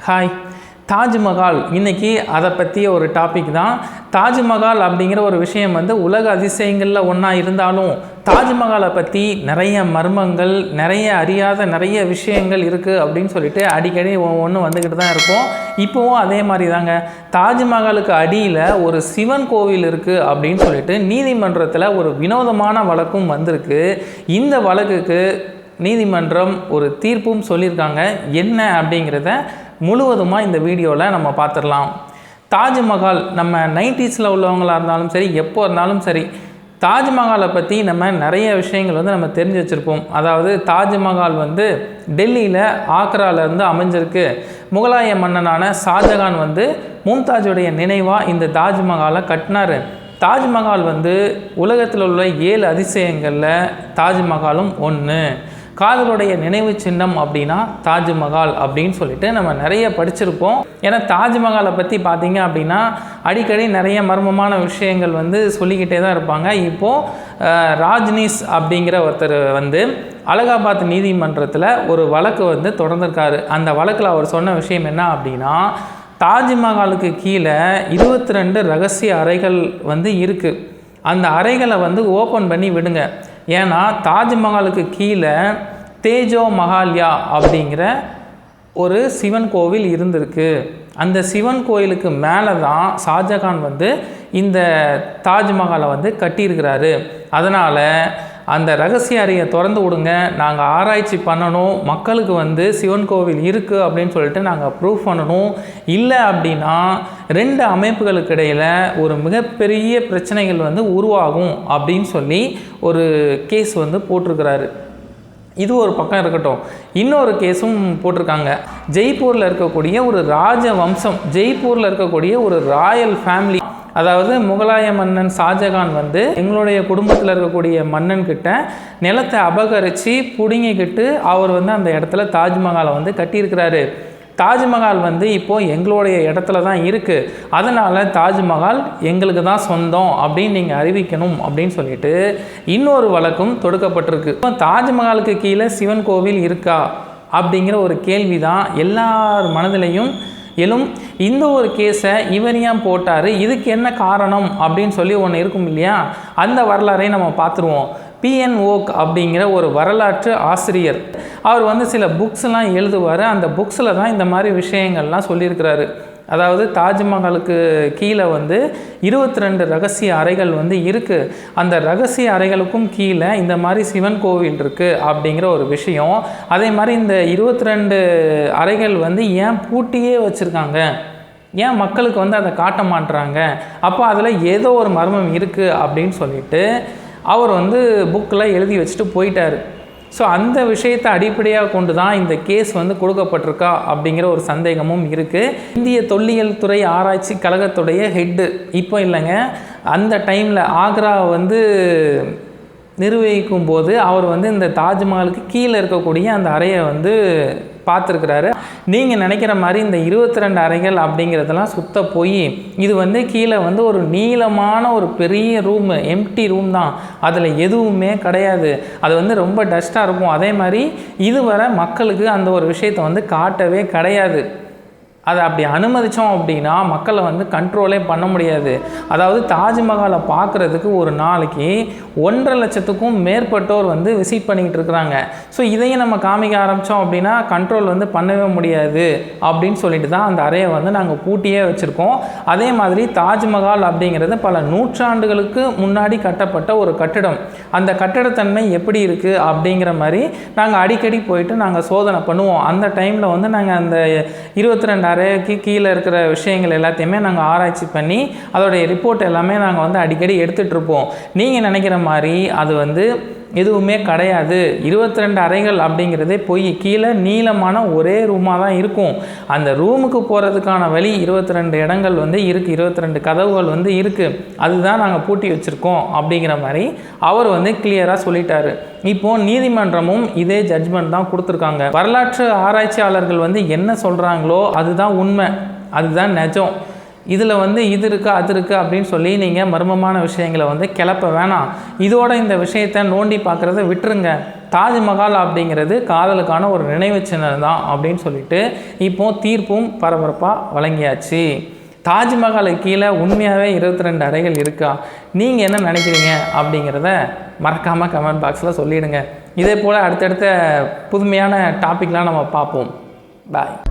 Hi. Taj Mahal இன்றைக்கி அதை பற்றிய ஒரு டாபிக் தான். தாஜ்மஹால் அப்படிங்கிற ஒரு விஷயம் உலக அதிசயங்களில் ஒன்றா இருந்தாலும் தாஜ்மஹாலை பற்றி நிறைய மர்மங்கள், நிறைய அறியாத நிறைய விஷயங்கள் இருக்குது அப்படின்னு சொல்லிட்டு அடிக்கடி ஒன்று வந்துக்கிட்டு தான் இருக்கும். இப்போவும் அதே மாதிரி தாங்க. தாஜ்மஹாலுக்கு அடியில் ஒரு சிவன் கோவில் இருக்குது அப்படின்னு சொல்லிட்டு நீதிமன்றத்தில் ஒரு வினோதமான வழக்கும் வந்திருக்கு. இந்த வழக்குக்கு நீதிமன்றம் ஒரு தீர்ப்பும் சொல்லியிருக்காங்க. என்ன அப்படிங்கிறத முழுவதுமாக இந்த வீடியோவில் நம்ம பார்த்துடலாம். தாஜ்மஹால் நம்ம 90s உள்ளவங்களாக இருந்தாலும் சரி, எப்போ இருந்தாலும் சரி, தாஜ்மஹாலை பற்றி நம்ம நிறைய விஷயங்கள் நம்ம தெரிஞ்சு வச்சுருப்போம். அதாவது தாஜ்மஹால் டெல்லியில் ஆக்ராவிலேருந்து அமைஞ்சிருக்கு. முகலாய மன்னனான ஷாஜகான் மும்தாஜுடைய நினைவாக இந்த தாஜ்மஹாலை கட்டினார். தாஜ்மஹால் உலகத்தில் உள்ள 7 அதிசயங்களில் தாஜ்மஹாலும் ஒன்று. காதலுடைய நினைவு சின்னம் அப்படின்னா தாஜ்மஹால் அப்படின்னு சொல்லிட்டு நம்ம நிறைய படிச்சிருப்போம். ஏன்னா தாஜ்மஹாலை பற்றி பார்த்தீங்க அப்படின்னா அடிக்கடி நிறைய மர்மமான விஷயங்கள் சொல்லிக்கிட்டே தான் இருப்பாங்க. இப்போது ராஜ்னீஸ் அப்படிங்கிற ஒருத்தர் அலகாபாத் நீதிமன்றத்தில் ஒரு வழக்கு தொடர்ந்திருக்காரு. அந்த வழக்கில் அவர் சொன்ன விஷயம் என்ன அப்படின்னா, தாஜ்மஹாலுக்கு கீழே 22 ரகசிய அறைகள் இருக்குது. அந்த அறைகளை ஓப்பன் பண்ணி விடுங்க. ஏன்னா தாஜ்மஹாலுக்கு கீழே தேஜோ மஹால்யா அப்படிங்கிற ஒரு சிவன் கோவில் இருந்திருக்கு. அந்த சிவன் கோயிலுக்கு மேலே தான் ஷாஜகான் இந்த தாஜ்மஹாலை கட்டியிருக்கிறாரு. அதனால் அந்த ரகசிய அறையை திறந்து விடுங்க, நாங்கள் ஆராய்ச்சி பண்ணணும், மக்களுக்கு சிவன் கோவில் இருக்குது அப்படின்னு சொல்லிட்டு நாங்கள் ப்ரூவ் பண்ணணும். இல்லை அப்படின்னா 2 அமைப்புகளுக்கு இடையில் ஒரு மிகப்பெரிய பிரச்சனைகள் உருவாகும் அப்படின்னு சொல்லி ஒரு கேஸ் போட்டிருக்கிறாரு. இது ஒரு பக்கம் இருக்கட்டும், இன்னொரு கேஸும் போட்டிருக்காங்க. ஜெய்ப்பூரில் இருக்கக்கூடிய ஒரு ராஜ வம்சம், ஜெய்ப்பூரில் இருக்கக்கூடிய ஒரு ராயல் ஃபேமிலி, அதாவது முகலாய மன்னன் ஷாஜகான் எங்களுடைய குடும்பத்தில் இருக்கக்கூடிய மன்னன்கிட்ட நிலத்தை அபகரித்து பிடுங்கிக்கிட்டு அவர் அந்த இடத்துல தாஜ்மஹாலை கட்டியிருக்கிறாரு. தாஜ்மஹால் இப்போது எங்களுடைய இடத்துல தான் இருக்குது, அதனால் தாஜ்மஹால் எங்களுக்கு தான் சொந்தம் அப்படின்னு நீங்கள் அறிவிக்கணும் அப்படின்னு சொல்லிட்டு இன்னொரு வழக்கும் தொடுக்கப்பட்டிருக்கு. இப்போ தாஜ்மஹாலுக்கு கீழே சிவன் கோவில் இருக்கா அப்படிங்கிற ஒரு கேள்வி தான் எல்லார் மனதிலையும் எழும். இந்த ஒரு கேஸை இவர் ஏன் போட்டார், இதுக்கு என்ன காரணம் அப்படின்னு சொல்லி ஒன்று இருக்கும் இல்லையா, அந்த வரலாறை நம்ம பார்த்துருவோம். P.N. ஓக் அப்படிங்கிற ஒரு வரலாற்று ஆசிரியர், அவர் சில புக்ஸ்லாம் எழுதுவார். அந்த புக்ஸில் தான் இந்த மாதிரி விஷயங்கள்லாம் சொல்லியிருக்கிறாரு. அதாவது தாஜ்மஹாலுக்கு கீழே 22 ரகசிய அறைகள் இருக்குது. அந்த ரகசிய அறைகளுக்கும் கீழே இந்த மாதிரி சிவன் கோவில் இருக்குது அப்படிங்கிற ஒரு விஷயம். அதே மாதிரி இந்த 22 அறைகள் ஏன் பூட்டியே வச்சுருக்காங்க, ஏன் மக்களுக்கு அதை காட்ட மாட்டுறாங்க, அப்போ அதில் ஏதோ ஒரு மர்மம் இருக்குது அப்படின்னு சொல்லிட்டு அவர் புக்கில் எழுதி வச்சுட்டு போயிட்டார். ஸோ அந்த விஷயத்தை அடிப்படையாக கொண்டு தான் இந்த கேஸ் கொடுக்கப்பட்டிருக்கா அப்படிங்கிற ஒரு சந்தேகமும் இருக்குது. இந்திய தொல்லியல் துறை ஆராய்ச்சி கழகத்துடைய ஹெட்டு இப்போ இல்லைங்க, அந்த டைமில் ஆக்ரா நிர்வகிக்கும் போது அவர் இந்த தாஜ்மஹாலுக்கு கீழே இருக்கக்கூடிய அந்த அறையை பார்த்துருக்கிறாரு. நீங்கள் நினைக்கிற மாதிரி இந்த 22 அறைகள் அப்படிங்கிறதெல்லாம் சுத்த போய் இது கீழே ஒரு நீளமான ஒரு பெரிய ரூமு, எம்டி ரூம் தான், அதில் எதுவுமே கிடையாது. அது ரொம்ப டஸ்ட்டாக இருக்கும். அதே மாதிரி இதுவரை மக்களுக்கு அந்த ஒரு விஷயத்தை காட்டவே கிடையாது. அதை அப்படி அனுமதித்தோம் அப்படின்னா மக்களை கண்ட்ரோலே பண்ண முடியாது. அதாவது தாஜ்மஹாலை பார்க்குறதுக்கு ஒரு நாளைக்கு 1.5 லட்சத்துக்கும் மேற்பட்டோர் விசிட் பண்ணிக்கிட்டு இருக்கிறாங்க. ஸோ இதையும் நம்ம காமிக்க ஆரம்பித்தோம் அப்படின்னா கண்ட்ரோல் பண்ணவே முடியாது அப்படின்னு சொல்லிட்டு தான் அந்த அறையை நாங்கள் பூட்டியே வச்சுருக்கோம். அதே மாதிரி தாஜ்மஹால் அப்படிங்கிறது பல நூற்றாண்டுகளுக்கு முன்னாடி கட்டப்பட்ட ஒரு கட்டிடம். அந்த கட்டிடத்தன்மை எப்படி இருக்குது அப்படிங்கிற மாதிரி நாங்கள் அடிக்கடி போயிட்டு நாங்கள் சோதனை பண்ணுவோம். அந்த டைமில் நாங்கள் அந்த 22 அறைக்கு கீழே இருக்கிற விஷயங்கள் எல்லாத்தையுமே நாங்கள் ஆராய்ச்சி பண்ணி அதோடைய ரிப்போர்ட் எல்லாமே நாங்கள் அடிக்கடி எடுத்துகிட்ருப்போம். நீங்கள் நினைக்கிற மாதிரி அது எதுவுமே கிடையாது. 22 அறைகள் அப்படிங்கிறதே போய் கீழே நீளமான ஒரே ரூமாக தான் இருக்கும். அந்த ரூமுக்கு போகிறதுக்கான வழி 22 இடங்கள் இருக்குது, 22 கதவுகள் இருக்குது. அதுதான் நாங்கள் பூட்டி வச்சுருக்கோம் அப்படிங்கிற மாதிரி அவர் கிளியராக சொல்லிட்டாரு. இப்போது நீதிமன்றமும் இதே ஜட்ஜ்மெண்ட் தான் கொடுத்துருக்காங்க. வரலாற்று ஆராய்ச்சியாளர்கள் என்ன சொல்கிறாங்களோ அதுதான் உண்மை, அதுதான் நிஜம். இதில் இது இருக்குது அது இருக்குது அப்படின்னு சொல்லி நீங்கள் மர்மமான விஷயங்களை கிளப்ப வேணாம். இதோட இந்த விஷயத்தை நோண்டி பார்க்குறத விட்டுருங்க. தாஜ்மஹால் அப்படிங்கிறது காதலுக்கான ஒரு நினைவு சின்னம் தான் அப்படின்னு சொல்லிட்டு இப்போது தீர்ப்பும் பரபரப்பாக வழங்கியாச்சு. தாஜ்மஹாலுக்கு கீழே உண்மையாகவே 22 அறைகள் இருக்கா? நீங்கள் என்ன நினைக்கிறீங்க அப்படிங்கிறத மறக்காமல் கமெண்ட் பாக்ஸில் சொல்லிவிடுங்க. இதே போல் அடுத்தடுத்த புதுமையான டாப்பிக்லாம் நம்ம பார்ப்போம். பாய்.